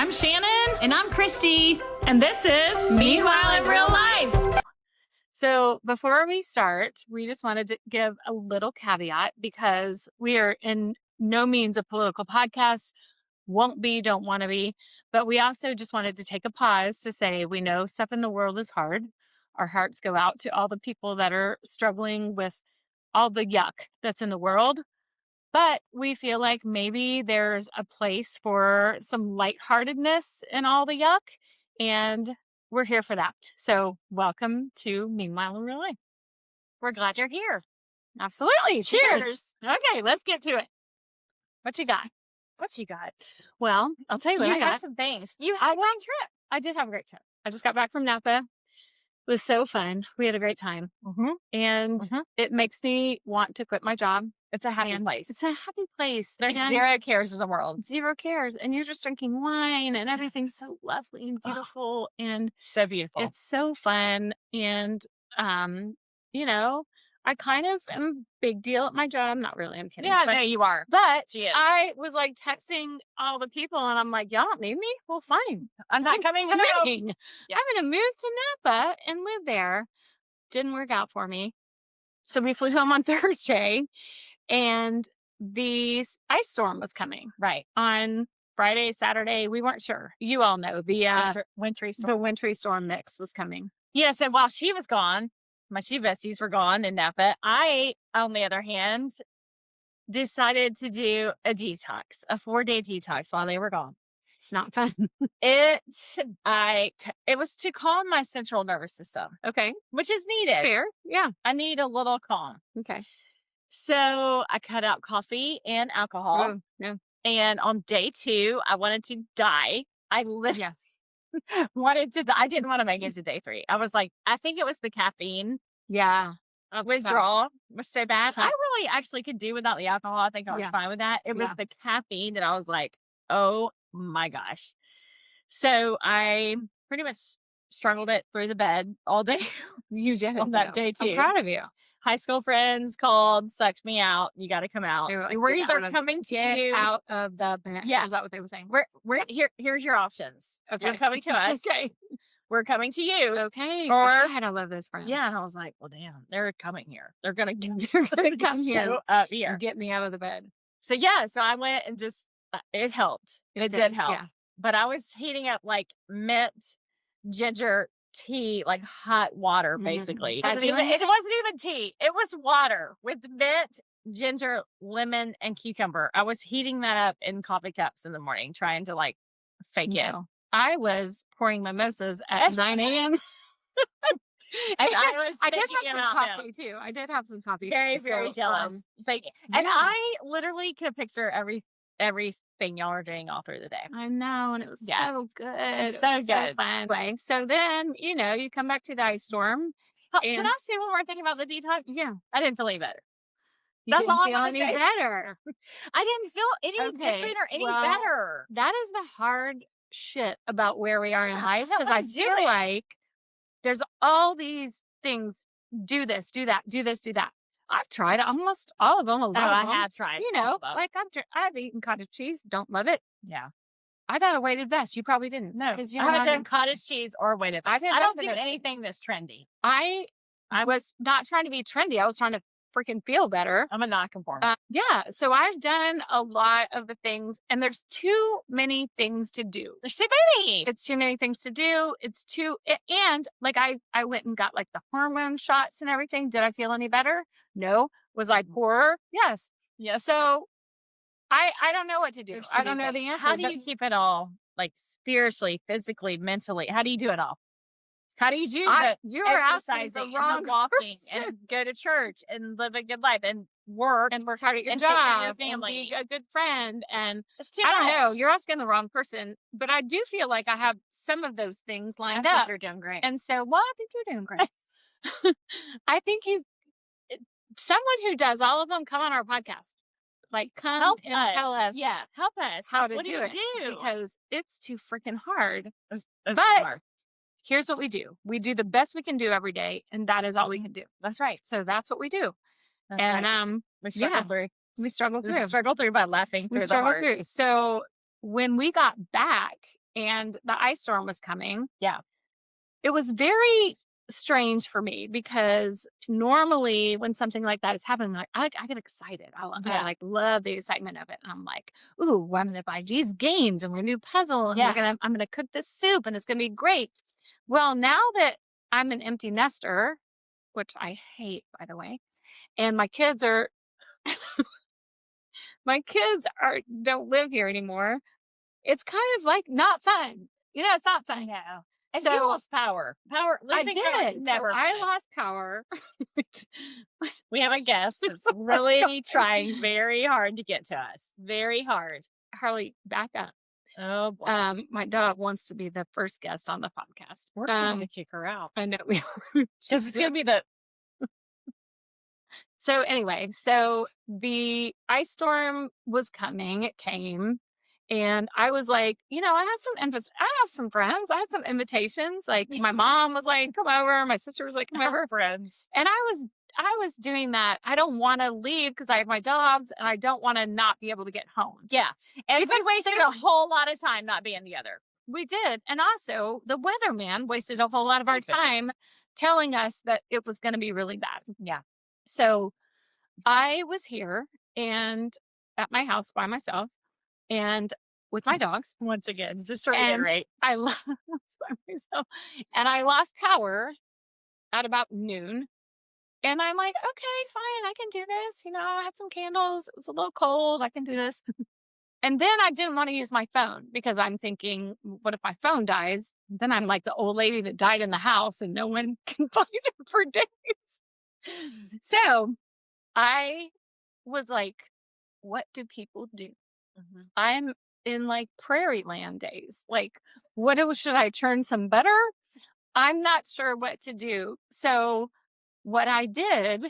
I'm Shannon. And I'm Christy. And this is Meanwhile in Real Life. So before we start, we just wanted to give a little caveat because we are in no means a political podcast, won't be, don't want to be. But we also just wanted to take a pause to say we know stuff in the world is hard. Our hearts go out to all the people that are struggling with all the yuck that's in the world. But we feel like maybe there's a place for some lightheartedness in all the yuck, and we're here for that. So welcome to Meanwhile in Real Life. We're glad you're here. Absolutely. Cheers. Okay, let's get to it. What you got? What you got? Well, I'll tell you what I got. Some things. You had a great trip. I did have a great trip. I just got back from Napa. It was so fun. We had a great time. And it makes me want to quit my job. It's a happy place. It's a happy place. There's zero cares in the world. Zero cares. And you're just drinking wine and everything's so lovely and beautiful. And so beautiful. It's so fun. And, you know, I kind of am a big deal at my job. Not really. I'm kidding. Yeah, no, you are. But she is. I was like texting all the people and I'm like, y'all don't need me? Well, fine. I'm not coming home. Yeah. I'm going to move to Napa and live there. Didn't work out for me. So we flew home on Thursday and the ice storm was coming. Right. On Friday, Saturday. We weren't sure. You all know the wintry storm. The wintry storm mix was coming. Yeah. So while she was gone, my two besties were gone in Napa. I, on the other hand, decided to do a detox, a 4-day detox while they were gone. It's not fun. It was to calm my central nervous system. Okay. Which is needed. Fair. Yeah. I need a little calm. Okay. So I cut out coffee and alcohol. Oh, no. And on day 2, I wanted to die. I literally wanted to die. I didn't want to make it to day 3. I was like, I think it was the caffeine. Yeah. Withdrawal was so bad. I really actually could do without the alcohol. I think I was fine with that. It was the caffeine that I was like, oh my gosh. So I pretty much struggled it through the bed all day. You did on that day 2. I'm proud of you. High school friends called, sucked me out. You got to come out. Like, we're either coming to you out of the bed. Yeah. Is that what they were saying? We're here. Here's your options. Okay. You're coming to us. Okay. We're coming to you. Okay. Or God, I love those friends. Yeah. And I was like, well, damn, they're coming here. They're gonna come here. Show up here. Get me out of the bed. So yeah. So I went and just it helped. It did help. Yeah. But I was heating up like mint ginger tea, like hot water, basically. It wasn't even tea. It was water with mint, ginger, lemon, and cucumber. I was heating that up in coffee cups in the morning, trying to like fake it. I was pouring mimosas at 9 a.m. I did have some coffee too. I did have some coffee. Very, very jealous. And I literally could picture everything y'all are doing all through the day. I know, and it was so good. It was so good. Fun. Right. So then, you come back to the ice storm. Can I say one more thing about the detox? Yeah. I didn't feel any better. That's all I'm going to say. Better. I didn't feel any different or any better. That is the hard shit about where we are in life, because I feel like there's all these things. Do this, do that, do this, do that. I've tried almost all of them. A lot of them. I have tried. Like I've eaten cottage cheese. Don't love it. Yeah. I got a weighted vest. You probably didn't. No, because I haven't done cottage cheese or weighted vest. I don't do anything that's trendy. I was not trying to be trendy. I was trying to freaking feel better. I'm a nonconformist. Yeah. So I've done a lot of the things, and there's too many things to do. There's too many. It's too many things to do. And like I went and got like the hormone shots and everything. Did I feel any better? No. Was I poorer? Yes. Yes. So I don't know what to do. I don't know the answer. How do you keep it all, like spiritually, physically, mentally? How do you do it all? How do you do the exercising and the walking and go to church and live a good life and work hard at your job and be a good friend? And it's too I much. don't know. You're asking the wrong person, but I do feel like I have some of those things lined up. You're doing great. And so, I think you're doing great. I think someone who does all of them, come on our podcast. Like, come tell us. Yeah, help us. How to do it. Because it's too freaking hard. But hard. Here's what we do. We do the best we can do every day, and that is all we can do. That's right. So that's what we do. We struggle through. We struggle through. We struggle through by laughing through the hard. So when we got back, and the ice storm was coming. Yeah. It was very strange for me because normally when something like that is happening, like I get excited. I like love the excitement of it. And I'm like, ooh, I'm gonna buy these games and we're gonna do puzzle and I'm gonna cook this soup and it's gonna be great. Well, now that I'm an empty nester, which I hate, by the way, and my kids are don't live here anymore. It's kind of like not fun. It's not fun. Yeah. And So you lost power. I did. Never so I lost power. We have a guest that's really trying very hard to get to us. Very hard. Harley, back up. Oh boy. My dog wants to be the first guest on the podcast. We're going to kick her out. I know because it's gonna be the. So anyway, the ice storm was coming. It came. And I was like, I have some friends. I had some invitations. Like my mom was like, come over. My sister was like, come over. Friends. And I was doing that. I don't want to leave because I have my dogs and I don't want to not be able to get home. Yeah. And we wasted a whole lot of time not being together. We did. And also the weatherman wasted a whole lot of our time telling us that it was going to be really bad. Yeah. So I was here and at my house by myself and with my dogs. Once again, just to reiterate. I lost by myself. And I lost power at about noon. And I'm like, okay, fine, I can do this. I had some candles. It was a little cold. I can do this. And then I didn't want to use my phone because I'm thinking, what if my phone dies? Then I'm like the old lady that died in the house and no one can find her for days. So I was like, what do people do? Mm-hmm. I'm in like prairie land days. Like, should I turn some butter? I'm not sure what to do. So what I did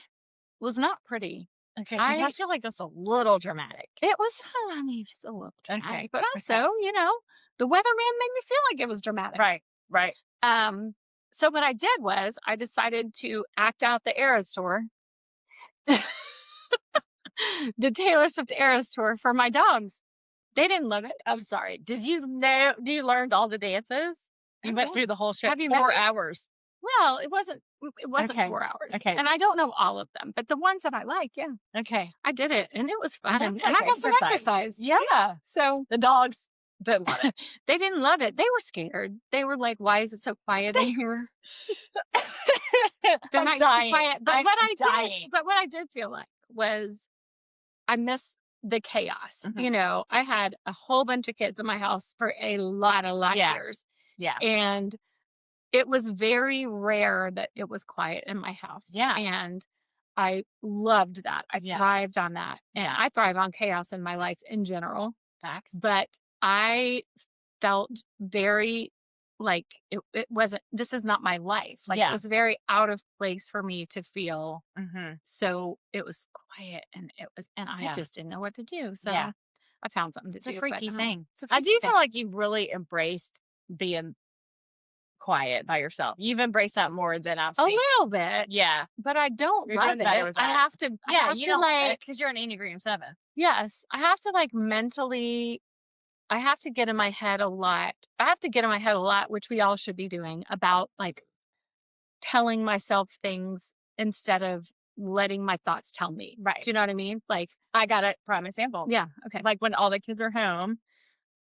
was not pretty. Okay, I feel like that's a little dramatic. It was, it's a little dramatic. Okay. But also, the weatherman made me feel like it was dramatic. Right. So what I did was I decided to act out the Eras tour. The Taylor Swift Eras tour for my dogs. They didn't love it. I'm sorry. You learned all the dances? You went through the whole show. Have you 4 hours. Well, it wasn't 4 hours. Okay. And I don't know all of them, but the ones that I like, yeah. Okay. I did it and it was fun. And I got some exercise. Yeah. So the dogs didn't love it. They didn't love it. They were scared. They were like, why is it so quiet in here? They're not so quiet. But what I did feel like was I miss the chaos. Mm-hmm. I had a whole bunch of kids in my house for a lot of years. Yeah. And it was very rare that it was quiet in my house. Yeah. And I loved that. I thrived on that. And I thrive on chaos in my life in general. Facts. But I felt very like it wasn't, this is not my life. Like it was very out of place for me to feel. Mm-hmm. So it was quiet and I just didn't know what to do. So I found something to do. It's a freaky thing. I do feel like you really embraced being quiet by yourself. You've embraced that more than I've seen. A little bit. Yeah. But I don't love it. I have to because you're an Enneagram 7. Yes. I have to like mentally, I have to get in my head a lot. Which we all should be doing, about like telling myself things instead of letting my thoughts tell me. Right. Do you know what I mean? Like, I got a prime example. Yeah. Okay. Like when all the kids are home,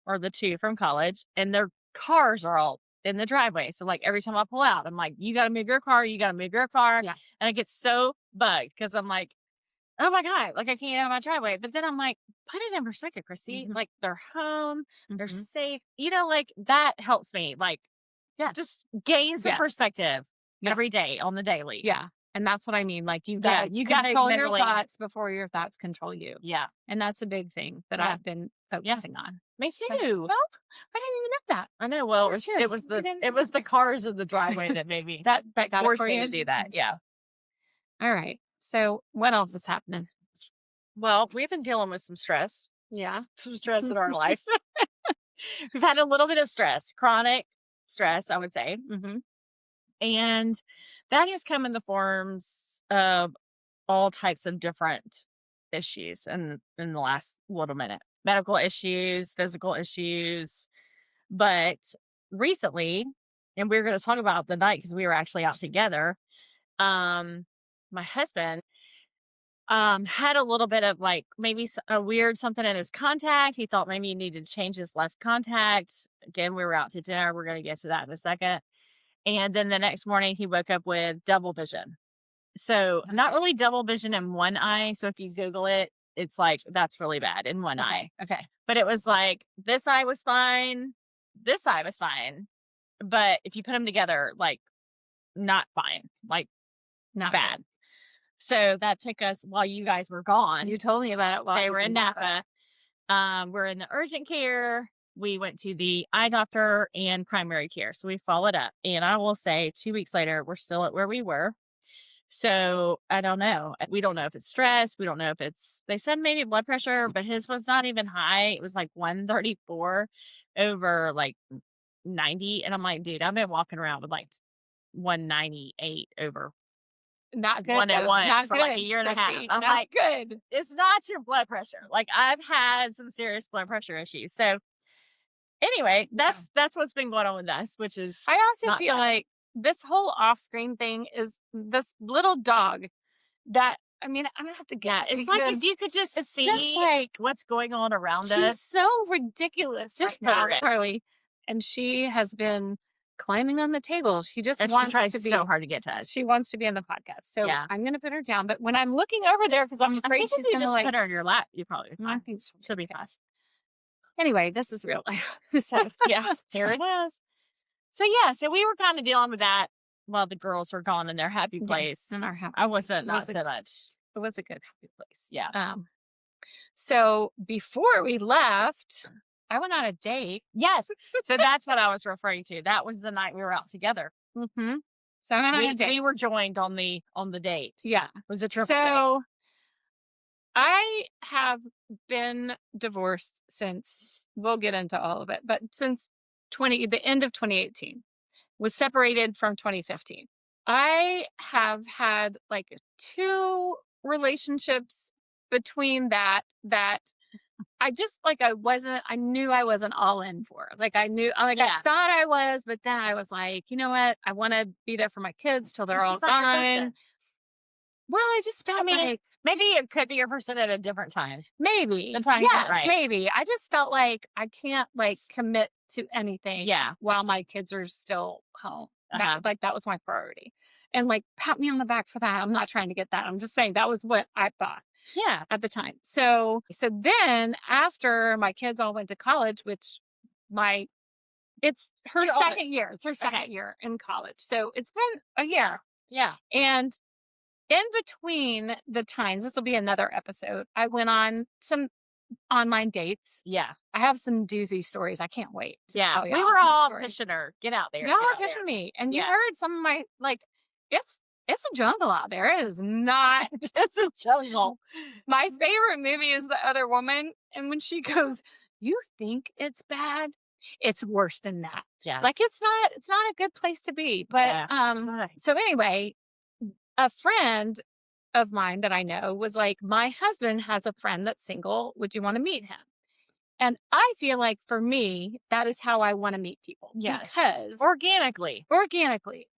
or the 2 from college, and their cars are all in the driveway. So like every time I pull out, I'm like, you got to move your car. You got to move your car. Yeah. And I get so bugged because I'm like, oh my God, like I can't get out of my driveway. But then I'm like, put it in perspective, Christy. Mm-hmm. Like they're home, they're safe. Like that helps me. Like, just gain some perspective every day on the daily. Yeah. And that's what I mean. Like you got to control your thoughts before your thoughts control you. Yeah. And that's a big thing that I've been focusing on. Me too. So, well, I didn't even know that. I know. Well, it was the cars in the driveway that made me that got forced me to do that. Yeah. All right. So what else is happening? Well, we've been dealing with some stress. Yeah. Some stress in our life. We've had a little bit of stress, chronic stress, I would say. Mm-hmm. And that has come in the forms of all types of different issues in the last little minute. Medical issues, physical issues, But recently, and we're going to talk about the night because we were actually out together. My husband had a little bit of like maybe a weird something in his contact. He thought maybe he needed to change his left contact. Again, we were out to dinner. We're going to get to that in a second. And then the next morning he woke up with double vision. So not really double vision in one eye. So if you Google it, it's like, that's really bad in one eye. Okay. But it was like, this eye was fine. This eye was fine. But if you put them together, like not fine, like not bad. Good. So that took us while you guys were gone. You told me about it while they were in Napa. We're in the urgent care. We went to the eye doctor and primary care. So we followed up. And I will say 2 weeks later, we're still at where we were. So I don't know. We don't know if it's stress. We don't know if they said maybe blood pressure, but his was not even high. It was like 134 over like 90. And I'm like, dude, I've been walking around with like 198 over not good. 101 not for good, like a year and a half. I'm not like, good. It's not your blood pressure. Like I've had some serious blood pressure issues. So anyway, that's what's been going on with us, which is I also feel like this whole off-screen thing is this little dog that, I mean, I'm gonna have to get it's like if you could just see just like what's going on around us. She's so ridiculous. Just Carly. And she has been climbing on the table. She just wants to be so hard to get to us. She wants to be in the podcast. So I'm gonna put her down. But when I'm looking over there, because I'm afraid she's gonna just put her in your lap, you probably I think she'll be fast. Anyway, this is real life. So here it is. So so we were kind of dealing with that while the girls were gone in their happy place. In our happy I wasn't not so much. It was a good happy place. Yeah. So before we left, I went on a date. Yes. So that's what I was referring to. That was the night we were out together. Mm-hmm. So I went on a date. We were joined on the date. Yeah. It was a triple date. I have been divorced since, we'll get into all of it, but since the end of 2018, was separated from 2015. I have had like 2 relationships between that I just like, I knew I wasn't all in for. Like I thought I was, but then I was like, you know what? I want to be there for my kids till they're all gone. Well, I just felt like maybe it could be your person at a different time. Maybe. Yes, maybe. I just felt like I can't like commit to anything while my kids are still home. That was my priority. And like, pat me on the back for that. I'm not trying to get that. I'm just saying that was what I thought. Yeah. At the time. So then after my kids all went to college, which it's her second year. It's her second year in college. So it's been a year. Yeah. And in between the times, this will be another episode, I went on some online dates. Yeah. I have some doozy stories. I can't wait. Yeah. We were all pushing her. Get out there. Y'all are pushing me. And you heard some of my, like, it's a jungle out there. It is not. It's a jungle. My favorite movie is The Other Woman. And when she goes, you think it's bad? It's worse than that. Yeah. Like it's not a good place to be. But so anyway, a friend of mine that I know was like, my husband has a friend that's single. Would you want to meet him? And I feel like for me, that is how I want to meet people. Yes. Because organically.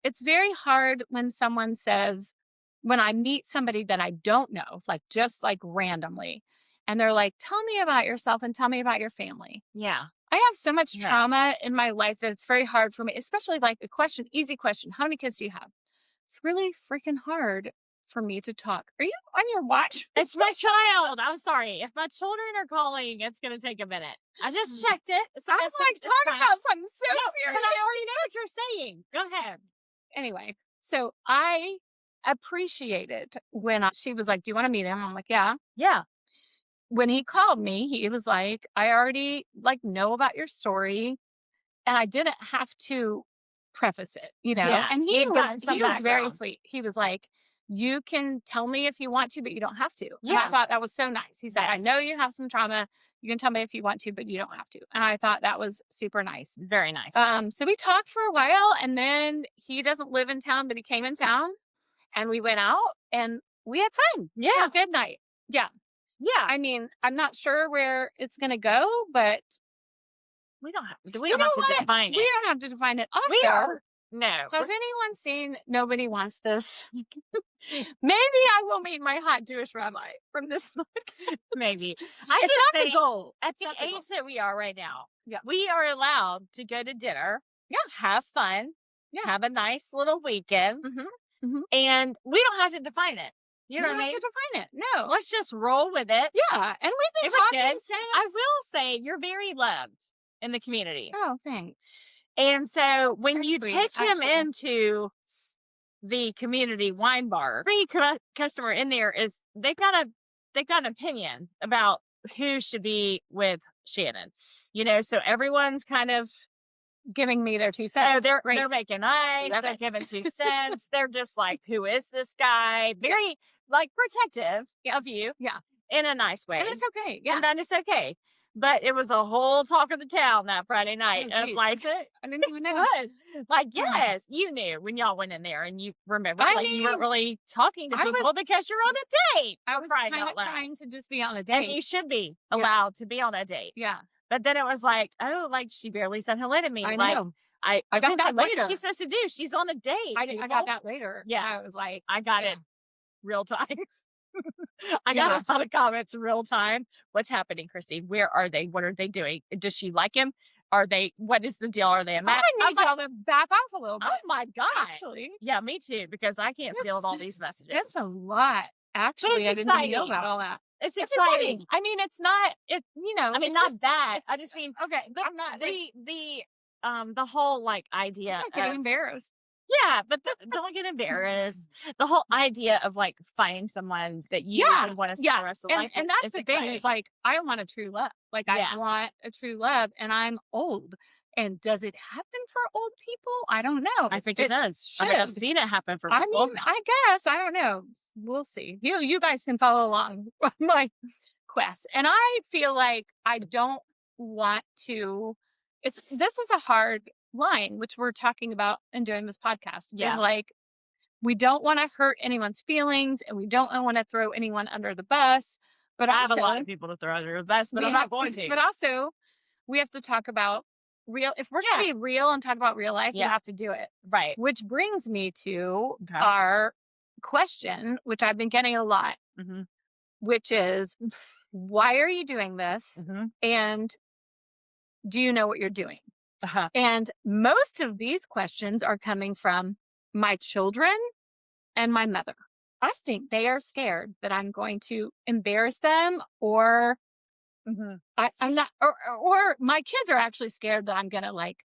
It's very hard when someone says, when I meet somebody that I don't know, like just like randomly, and they're like, tell me about yourself and tell me about your family. Yeah. I have so much trauma in my life that it's very hard for me, especially like easy question. How many kids do you have? It's really freaking hard for me to talk. Are you on your watch? It's my child. I'm sorry. If my children are calling, it's going to take a minute. I just checked it. I'm like talking about something so serious. But I already know what you're saying. Go ahead. Anyway, so I appreciated when she was like, do you want to meet him? I'm like, yeah. Yeah. When he called me, he was like, I already like know about your story. And I didn't have to preface it, you know? Yeah. And he was very sweet. He was like, you can tell me if you want to, but you don't have to. Yeah. And I thought that was so nice. He said, I know you have some trauma. You can tell me if you want to, but you don't have to. And I thought that was super nice. Very nice. So we talked for a while, and then he doesn't live in town, but he came in town and we went out and we had fun. Yeah. Had a good night. Yeah. Yeah. I mean, I'm not sure where it's going to go, but We don't have to define it. We don't have to define it. Also, we are. No. Has anyone seen Nobody Wants This? Maybe I will meet my hot Jewish rabbi from this book. Maybe. It's not the goal. At the age that we are right now, yeah, we are allowed to go to dinner, have fun, have a nice little weekend, and we don't have to define it. You know what I mean? We don't have to define it. No. Let's just roll with it. Yeah. And we've been talking since. I will say you're very loved in the community. Oh, thanks. And so when you take him into the community wine bar, every customer in there is they've got an opinion about who should be with Shannon. You know, so everyone's kind of giving me their 2 cents. Oh, they're making eyes. They're giving 2 cents. They're just like, who is this guy? Very like protective of you. Yeah. In a nice way. And it's okay. Yeah. And then it's okay. But it was a whole talk of the town that Friday night. Oh, like, I didn't even know. Like, yes, you knew when y'all went in there and you remember. You weren't really talking to people because you're on a date. I was kind of trying to just be on a date. And you should be allowed to be on a date. Yeah. But then it was like, oh, like she barely said hello to me. I like, know. I got that what later. is she supposed to do? She's on a date. I got that later. Yeah. I was like, I got it real time. I got a lot of comments real time. What's happening, Christy? Where are they? What are they doing? Does she like him? What is the deal? Are they a match? I need y'all to back off a little bit. Oh my God. Actually. Yeah, me too, because I can't field all these messages. That's a lot. Actually, I didn't know about all that. It's exciting. I mean, it's not, I mean, not that. I just mean, okay, I'm not, the whole like idea of getting embarrassed. Yeah, but don't get embarrassed. The whole idea of like finding someone that you would want to spend the rest of life. And that's the thing is like, I want a true love. Like I want a true love and I'm old. And does it happen for old people? I don't know. I think it does. I mean, I've seen it happen for people. I mean, I guess. I don't know. We'll see. You guys can follow along with my quest. And I feel like I don't want to, this is a hard line, which we're talking about and doing this podcast. Is like, we don't want to hurt anyone's feelings and we don't want to throw anyone under the bus. But I have a lot of people to throw under the bus, but I'm not going to. But also, we have to talk about if we're going to be real and talk about real life, you have to do it. Right. Which brings me to our question, which I've been getting a lot, which is, why are you doing this? And do you know what you're doing? And most of these questions are coming from my children and my mother. I think they are scared that I'm going to embarrass them or I'm not, or my kids are actually scared that I'm going to like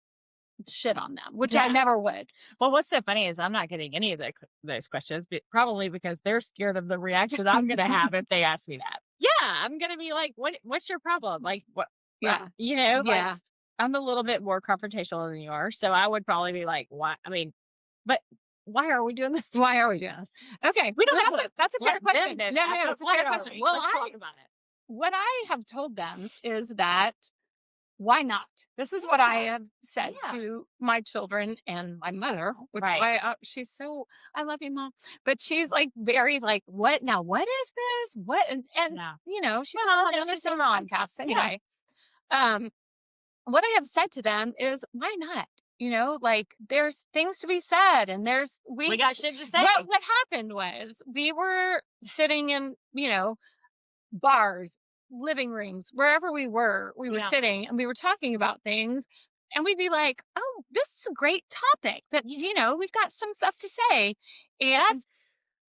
shit on them, which I never would. Well, what's so funny is I'm not getting any of those questions, but probably because they're scared of the reaction I'm going to have if they ask me that. Yeah. I'm going to be like, what's your problem? Like, what? Yeah. You know, like, I'm a little bit more confrontational than you are. So I would probably be like, why? I mean, but why are we doing this? Why are we doing this? Okay. We don't that's a fair question. No, it's a fair question. Well, let's talk about it. What I have told them is that why not? This is what I have said to my children and my mother, which she's so, I love you, Mom. But she's like very like, what now? What is this? What? And you know, she doesn't understand podcasts anyway. What I have said to them is, why not? You know, like there's things to be said and we got shit to say. What happened was we were sitting in, you know, bars, living rooms, wherever we were sitting and we were talking about things and we'd be like, oh, this is a great topic that, you know, we've got some stuff to say. And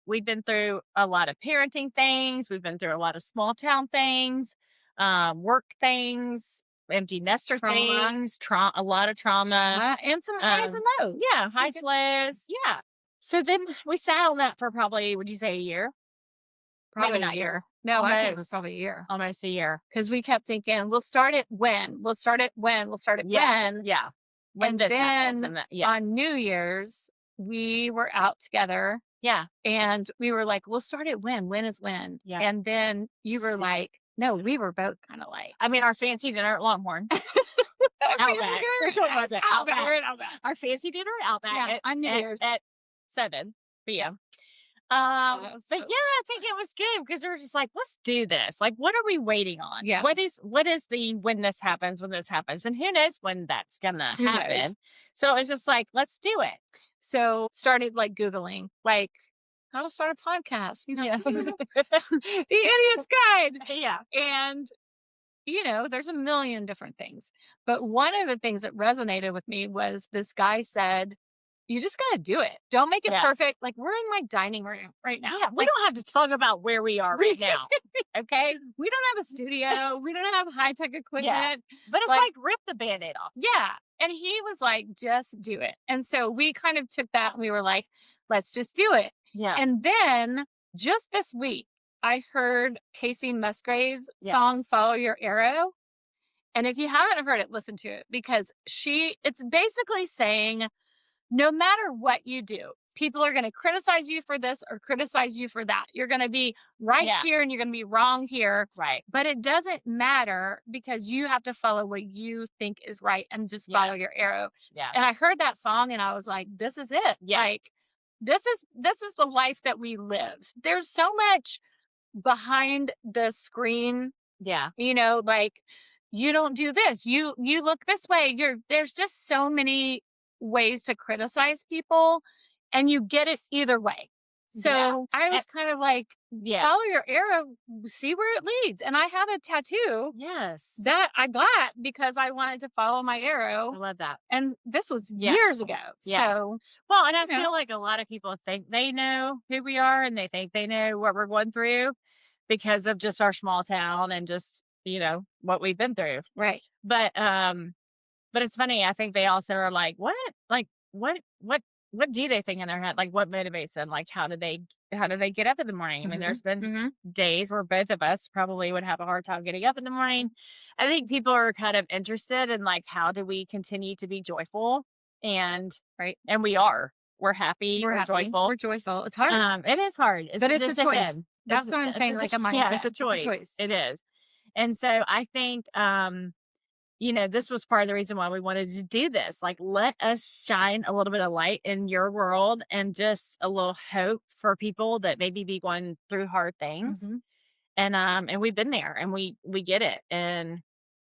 we've been through a lot of parenting things. We've been through a lot of small town things, work things, empty nester things, a lot of trauma. And some highs and lows. Yeah, highs, lows. Yeah. So then we sat on that for probably, would you say a year? Probably not a year. No, I think it was probably a year. Almost a year. Because we kept thinking, we'll start it when? We'll start it when? We'll start it when? Yeah. When this happens. And on New Year's, we were out together. Yeah. And we were like, we'll start it when? When is when? Yeah. And then you were like, no, we were both kind of like. I mean, our fancy dinner at Longhorn. Outback. Which one was it? Outback. Our fancy dinner at Outback on New Year's. At 7 p.m. But yeah, I think it was good because we were just like, let's do this. Like, what are we waiting on? Yeah. What is when this happens, and who knows when that's gonna happen. So it was just like, let's do it. So started like Googling, like how to start a podcast, Yeah. the Idiot's Guide. Yeah. And there's a million different things. But one of the things that resonated with me was this guy said, you just got to do it. Don't make it perfect. Like, we're in my dining room right now. Yeah, we don't have to talk about where we are right now. Okay? We don't have a studio. We don't have high-tech equipment. Yeah. But it's like rip the Band-Aid off. Yeah. And he was like, just do it. And so we kind of took that and we were like, let's just do it. Yeah. And then just this week, I heard Casey Musgrave's song, Follow Your Arrow. And if you haven't heard it, listen to it because it's basically saying, no matter what you do, people are going to criticize you for this or criticize you for that. You're going to be right here and you're going to be wrong here. Right. But it doesn't matter because you have to follow what you think is right and just follow your arrow. Yeah. And I heard that song and I was like, this is it. Yeah. Like, this is the life that we live. There's so much behind the screen. Yeah. Like, you don't do this. You look this way. There's just so many ways to criticize people and you get it either way. So I was kind of like, follow your arrow, see where it leads. And I have a tattoo that I got because I wanted to follow my arrow. I love that. And this was years ago. Yeah. So, well, and I feel like a lot of people think they know who we are and they think they know what we're going through because of just our small town and just, what we've been through. Right. But it's funny. I think they also are like, what? Like, what do they think in their head? Like, what motivates them? Like, how do they get up in the morning? I mean, there's been days where both of us probably would have a hard time getting up in the morning. I think people are kind of interested in like, how do we continue to be joyful? And we're happy. We're joyful. We're joyful. It's hard. It is hard. But it's a choice. That's what I'm saying. Like a mindset. Yeah, it's a choice. It is. And so I think, this was part of the reason why we wanted to do this. Like, let us shine a little bit of light in your world and just a little hope for people that maybe be going through hard things. And we've been there and we get it. And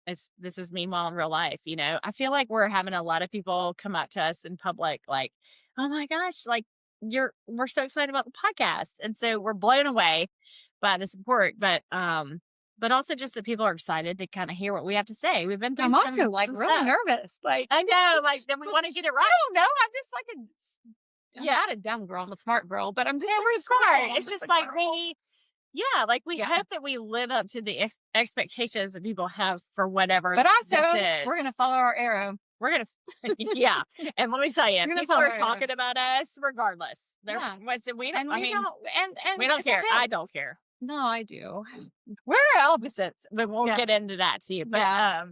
this is Meanwhile in Real Life. I feel like we're having a lot of people come up to us in public, like, oh my gosh, like we're so excited about the podcast. And so we're blown away by the support, but also just that people are excited to kind of hear what we have to say. We've been through I'm some also like some really stuff. nervous. Like, I know, like, then we want to get it right. I don't know. I'm just like I'm not a dumb girl. I'm a smart girl, but I'm just we're smart. It's just like we hope that we live up to the expectations that people have for whatever. But also, this is. We're gonna follow our arrow. We're gonna, and let me tell you, people are talking about us regardless. We don't care. Okay. I don't care. No, I do. We're opposites, but we'll get into that too. But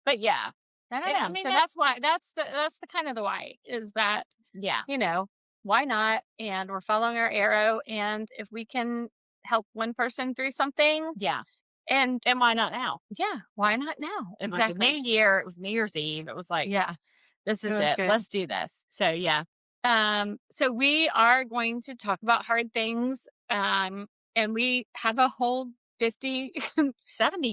but yeah, I mean, so that's why that's the kind of the why is that why not? And we're following our arrow, and if we can help one person through something, and why not now? Yeah, why not now? It was a new year. It was New Year's Eve. It was like this is it. Good. Let's do this. So so we are going to talk about hard things. And we have a whole 70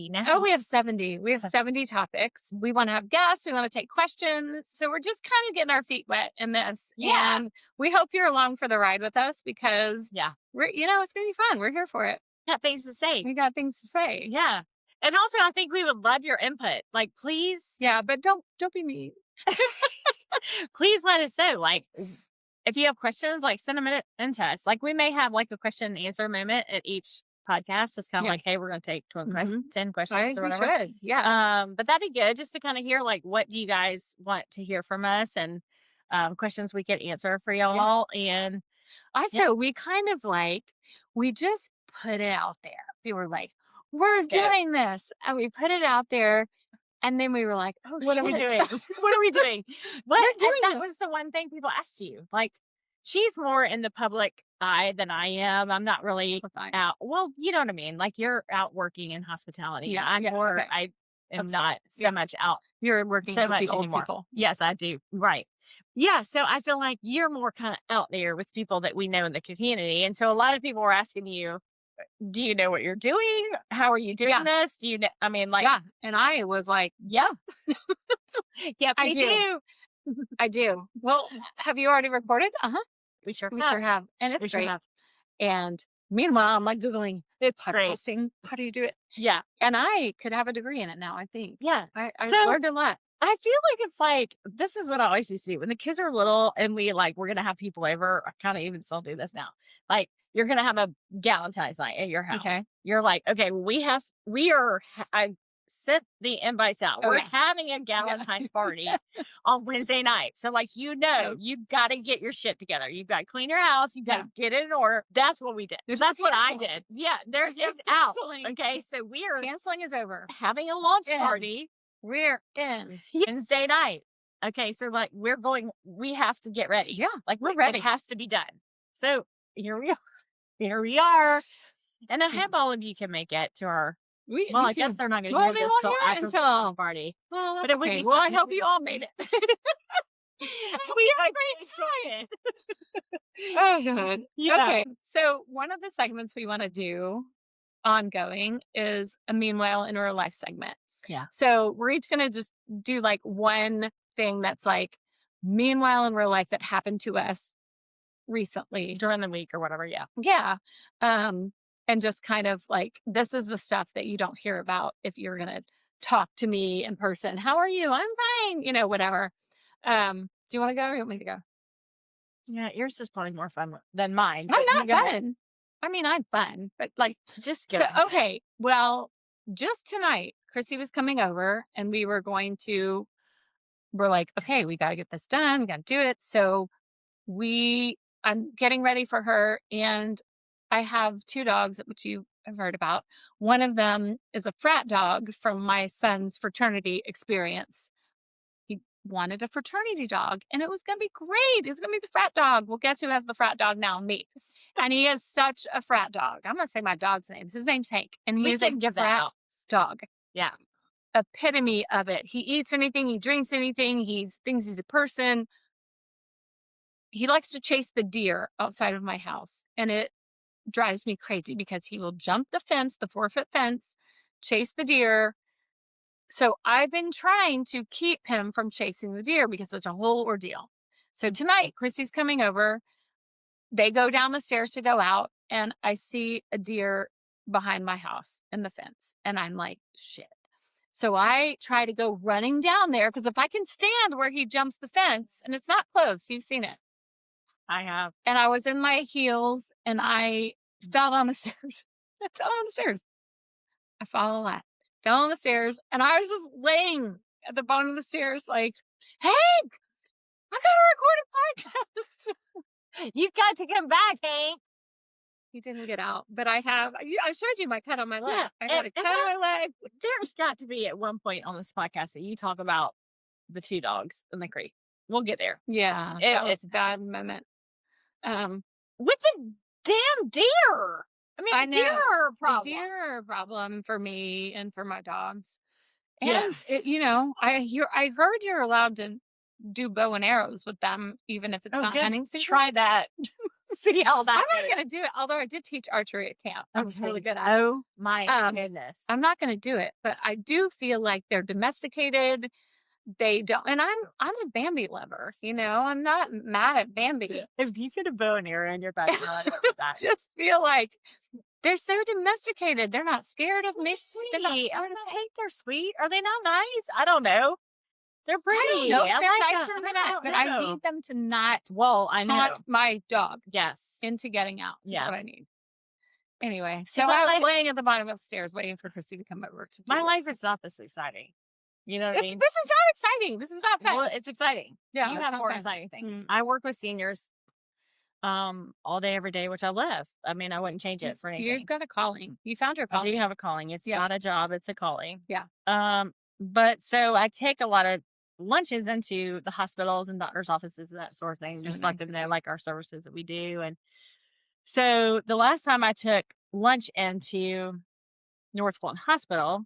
now. Oh, we have 70. We have 70 topics. We want to have guests. We want to take questions. So we're just kind of getting our feet wet in this. Yeah. And we hope you're along for the ride with us because we're, it's going to be fun. We're here for it. Got things to say. We got things to say. Yeah. And also I think we would love your input. Like, please. Yeah, but don't be mean. Please let us know. Like, if you have questions, like, send them in to us. Like, we may have like a question and answer moment at each podcast. Just kind of like, hey, we're going to take 10 questions or whatever. We should. Yeah. But that'd be good just to kind of hear, like, what do you guys want to hear from us and questions we could answer for y'all. And also, we kind of like, we just put it out there. We were like, we're doing this. And we put it out there. And then we were like, oh, what are we doing? What are we doing? That was the one thing people asked you. Like, she's more in the public eye than I am. I'm not really out. Well, you know what I mean? Like, you're out working in hospitality. Yeah, I'm more, I am not so much out. You're working so with much the old anymore. people. Yes, I do. Right. Yeah, so I feel like you're more kind of out there with people that we know in the community. And so a lot of people were asking you, do you know what you're doing? How are you doing this? Do you know? I mean, like, Yeah. And I was like, yeah, yeah, I me do. too. I do. Well, have you already recorded? We sure We have. sure have. And We it's sure great. have. And meanwhile, I'm like Googling It's great. podcasting. How do you do it? Yeah. And I could have a degree in it now, I think. Yeah. I So learned a lot. I feel like it's like, this is what I always used to do when the kids are little and we're going to have people over. I kind of even still do this now. Like, you're going to have a Galentine's night at your house. Okay. You're like, okay, I sent the invites out. Oh, We're yeah. having a Galentine's party on Wednesday night. So, like, you've got to get your shit together. You've got to clean your house. You've got to get it in order. That's what we did. That's what I did. Yeah. It's out. Okay. So Canceling is over. having a launch party. We're in. Wednesday night. Okay, so like we have to get ready. Yeah, like we're ready. It has to be done. So here we are. Here we are. And I hope all of you can make it to our. Well, I guess they're not going to hear this after the launch party. Well, but it would okay. be Well, fun. I hope you all made it. We had a great time. Oh, good. Yeah. Okay, so one of the segments we want to do ongoing is a Meanwhile in Real Life segment. Yeah. So we're each going to just do like one thing that's like Meanwhile in Real Life that happened to us recently during the week or whatever. Yeah. Yeah. And just kind of like, this is the stuff that you don't hear about if you're going to talk to me in person. How are you? I'm fine. You know, whatever. Do you want to go or you want me to go? Yeah. Yours is probably more fun than mine. I'm not fun. I mean, I'm fun, but like, just go. So, okay. Well, just tonight, Chrissy was coming over and we're like, okay, we got to get this done. We got to do it. So I'm getting ready for her, and I have 2 dogs, which you have heard about. One of them is a frat dog from my son's fraternity experience. He wanted a fraternity dog, and it was going to be great. It was going to be the frat dog. Well, guess who has the frat dog now? Me. And he is such a frat dog. I'm going to say my dog's name. His name's Hank, and he is a frat dog. Yeah. Epitome of it. He eats anything. He drinks anything. He thinks he's a person. He likes to chase the deer outside of my house, and it drives me crazy because he will jump the fence, the 4-foot fence, chase the deer. So I've been trying to keep him from chasing the deer because it's a whole ordeal. So tonight, Chrissy's coming over. They go down the stairs to go out, and I see a deer behind my house in the fence, and I'm like, shit. So I try to go running down there because if I can stand where he jumps the fence, and it's not close, you've seen it. I have. And I was in my heels and I fell down the stairs. I fell down the stairs. I fall a lot. Fell on the stairs and I was just laying at the bottom of the stairs like, Hank, I got to record a podcast. You've got to come back, Hank. He didn't get out, but I showed you my cut on my leg. Yeah, I got a cut on my leg. There's got to be at one point on this podcast that you talk about the 2 dogs in the creek. We'll get there. Yeah, that was a bad moment. With the damn deer. I mean, the deer are a problem. The deer are a problem for me and for my dogs. And I heard you're allowed to do bow and arrows with them, even if it's not hunting season. Try that. See how that I'm not going to do it, although I did teach archery at camp. I was really good at it. Oh my goodness. I'm not going to do it, but I do feel like they're domesticated. They don't, and I'm a Bambi lover, I'm not mad at Bambi. If you could have bow and arrow in your backyard, I just feel like they're so domesticated. They're not scared of me. They're not scared of Hank. They're sweet. Are they not nice? I don't know. They're pretty. I don't know if they're like nice or not, but I need them to not taunt my dog. Yes. Into getting out. Yeah. That's what I need. Anyway, so I was laying at the bottom of the stairs waiting for Christy to come over to do my life is not this exciting. You know what I mean? This is not exciting. This is not fun. Well, it's exciting. Yeah, you have more exciting things. I work with seniors all day, every day, which I love. I mean, I wouldn't change it for anything. You've got a calling. You found your calling. I do have a calling. It's not a job. It's a calling. Yeah. But so I take a lot of lunches into the hospitals and doctors' offices and that sort of thing. So just let them know like our services that we do. And so the last time I took lunch into North Fulton Hospital,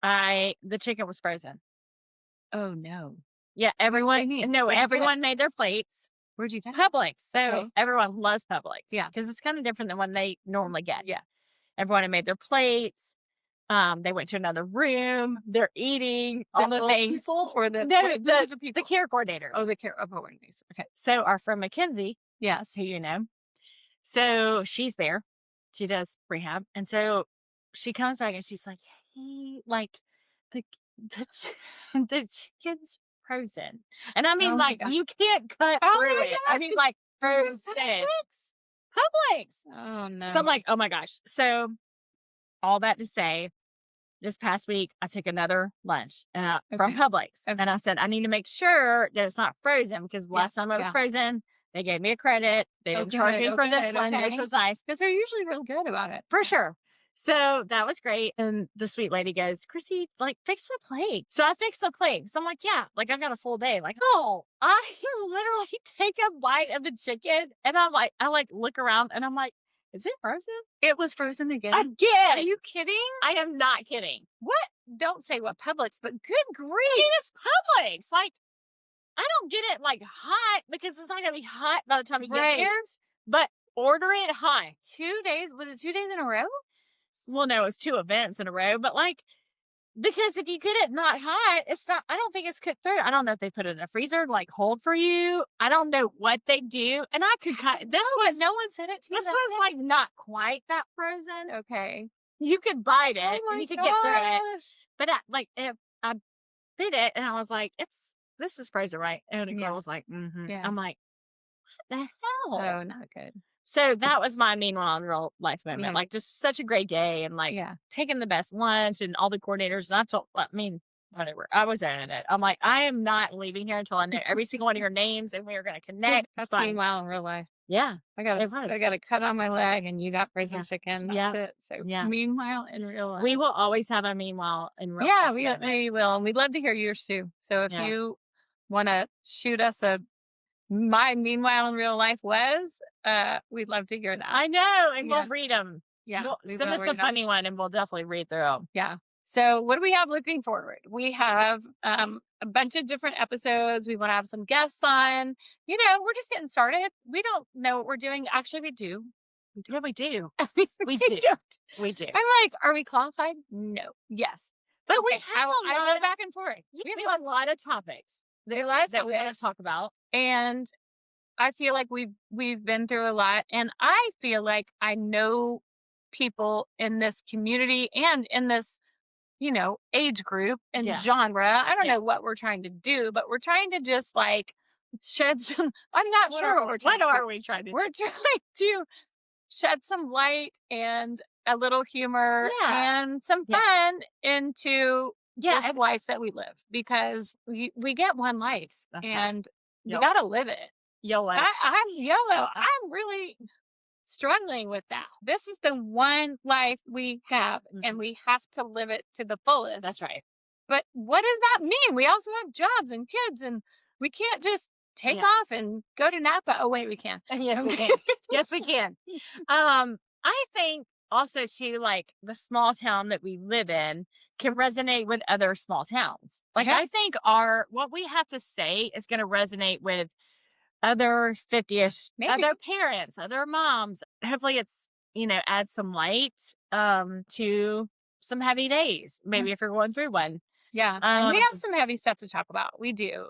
the chicken was frozen. Oh no. Yeah, everyone made their plates. Where'd you get Publix. So everyone loves Publix. Yeah. Because it's kind of different than what they normally get. Yeah. Everyone had made their plates. They went to another room. They're eating all the things. People or the the care coordinators. Oh, the care coordinators. Okay. So our friend Mackenzie, yes, who you know, so she's there. She does rehab, and so she comes back and she's like, "Hey, like the the chicken's frozen," and I mean, you can't cut through it. I mean, like frozen. Publix. Oh no. So I'm like, oh my gosh. So all that to say, this past week, I took another lunch from Publix. Okay. And I said, I need to make sure that it's not frozen because last time it was frozen, they gave me a credit. They didn't charge me for this one, which was nice. Because they're usually real good about it. For sure. So that was great. And the sweet lady goes, Chrissy, like, fix the plate. So I fixed the plate. So I'm like, yeah, like, I've got a full day. Like, oh, I literally take a bite of the chicken. And I'm like, I look around and I'm like, is it frozen? It was frozen again. Again. Are you kidding? I am not kidding. What? Don't say what Publix, but good grief. I mean, it's Publix. Like, I don't get it like hot because it's not going to be hot by the time you get there. But order it hot. 2 days? Was it 2 days in a row? Well, no, it was 2 events in a row. But like, because if you get it not hot, it's not, I don't think it's cooked through. I don't know if they put it in a freezer, like hold for you. I don't know what they do. And I could cut, no one said it to me. This was like not quite that frozen. Okay. You could bite it and you could get through it. But I bit it and I was like, this is frozen, right? And the girl was like, yeah. I'm like, what the hell? Oh, not good. So that was my meanwhile in real life moment. Yeah. Like just such a great day and like taking the best lunch and all the coordinators. And whatever. I was in it. I'm like, I am not leaving here until I know every single one of your names and we are going to connect. That's meanwhile in real life. Yeah. I got a cut on my leg and you got frozen chicken. That's it. So meanwhile in real life. We will always have a meanwhile in real life. Yeah, we will. And we'd love to hear yours too. So if you want to shoot us my meanwhile in real life we'd love to hear that. I know. And we'll read them. Yeah. Send us a funny one and we'll definitely read through them. Yeah. So what do we have looking forward? We have a bunch of different episodes. We want to have some guests on. You know, we're just getting started. We don't know what we're doing. Actually, we do. Yeah, we do. We do. We do. I'm like, are we qualified? No. Yes. But we have I go back and forth. We have a lot of topics that we want to talk about. And I feel like we've been through a lot. And I feel like I know people in this community and in this, age group and genre. I don't know what we're trying to do, but we're trying to just like shed some, I'm not sure what we're trying to do. What are we trying to do? We're trying to shed some light and a little humor and some fun into this life that we live because we get one life. That's and you got to live it. YOLO. I'm YOLO. I'm really struggling with that. This is the one life we have and we have to live it to the fullest. That's right. But what does that mean? We also have jobs and kids and we can't just take off and go to Napa. Oh, wait, we can. Yes, we can. Yes, we can. I think also too, like the small town that we live in can resonate with other small towns. Like I think what we have to say is going to resonate with other 50-ish, other parents, other moms. Hopefully it's, add some light to some heavy days. Maybe if you're going through one. Yeah. And we have some heavy stuff to talk about. We do.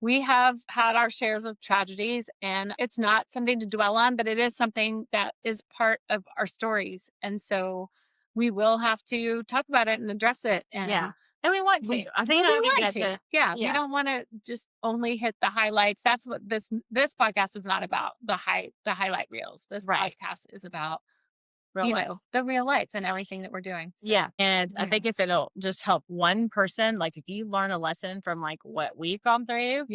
We have had our shares of tragedies and it's not something to dwell on, but it is something that is part of our stories. And so we will have to talk about it and address it. And and we want to. I think we want to. Yeah. We don't want to just only hit the highlights. That's what this podcast is not about. The highlight reels. This podcast is about the real life and everything that we're doing. So, and I think if it'll just help one person, like if you learn a lesson from like what we've gone through,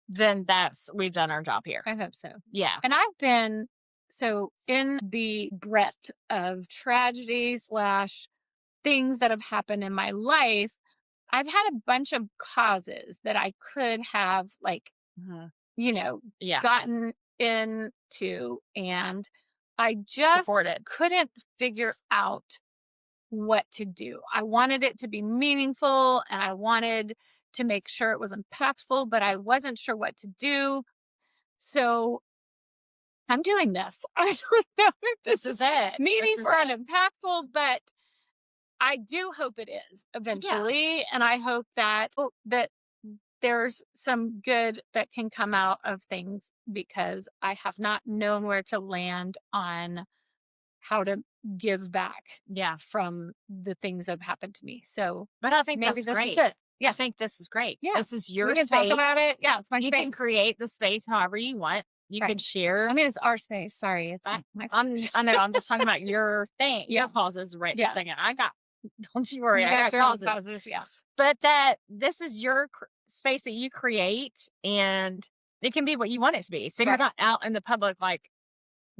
then we've done our job here. I hope so. Yeah. And I've been in the breadth of tragedy / things that have happened in my life, I've had a bunch of causes that I could have gotten into and I just couldn't figure out what to do. I wanted it to be meaningful and I wanted to make sure it was impactful, but I wasn't sure what to do. So I'm doing this. I don't know if This is it. meaningful and impactful, but I do hope it is eventually. And I hope that there's some good that can come out of things, because I have not known where to land on how to give back from the things that have happened to me. So, but I think maybe that's this great. is it. Yeah. I think this is great. Yeah. This is your We can space. talk about it. Yeah, it's my You space. can create the space however you want. You can share. I mean, it's our space. Sorry. It's my space. I know. I'm just talking about your thing. Your causes right this second. Don't you worry. I got causes. Yeah. But that this is your space that you create, and it can be what you want it to be. So you're not out in the public like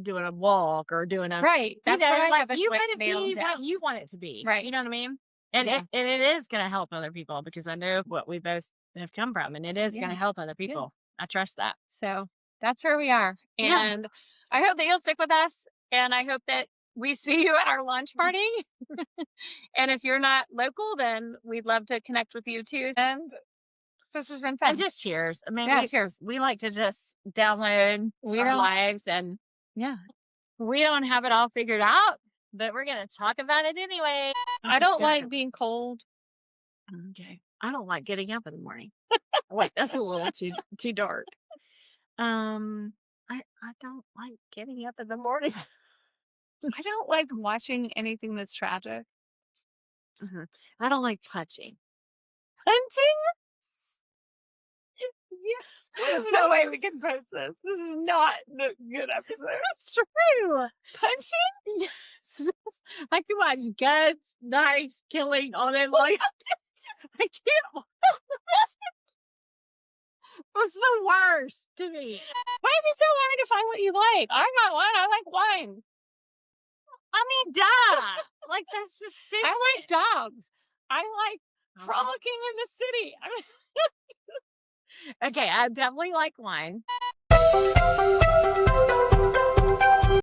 doing a walk or doing a That's what I like you let it be what you want it to be. Right. You know what I mean? And it is going to help other people, because I know what we both have come from, and it is going to help other people. I trust that. So that's where we are. And I hope that you'll stick with us. And I hope that we see you at our launch party. And if you're not local, then we'd love to connect with you too. And this has been fun. And just cheers. I mean, cheers. We like to just download our lives, and we don't have it all figured out, but we're going to talk about it anyway. I don't like being cold. Okay. I don't like getting up in the morning. Wait, that's a little too dark. I don't like getting up in the morning. I don't like watching anything that's tragic. I don't like punching. Punching? Yes. There's no way we can post this. This is not a good episode. It's true. Punching? Yes. I can watch guns, knives, killing all day long. I can't watch it. It's the worst to me. Why is it so hard to find what you like? I got one. I like wine. I mean, duh. Like, that's just stupid. I like dogs. I like frolicking in the city. Okay, I definitely like wine.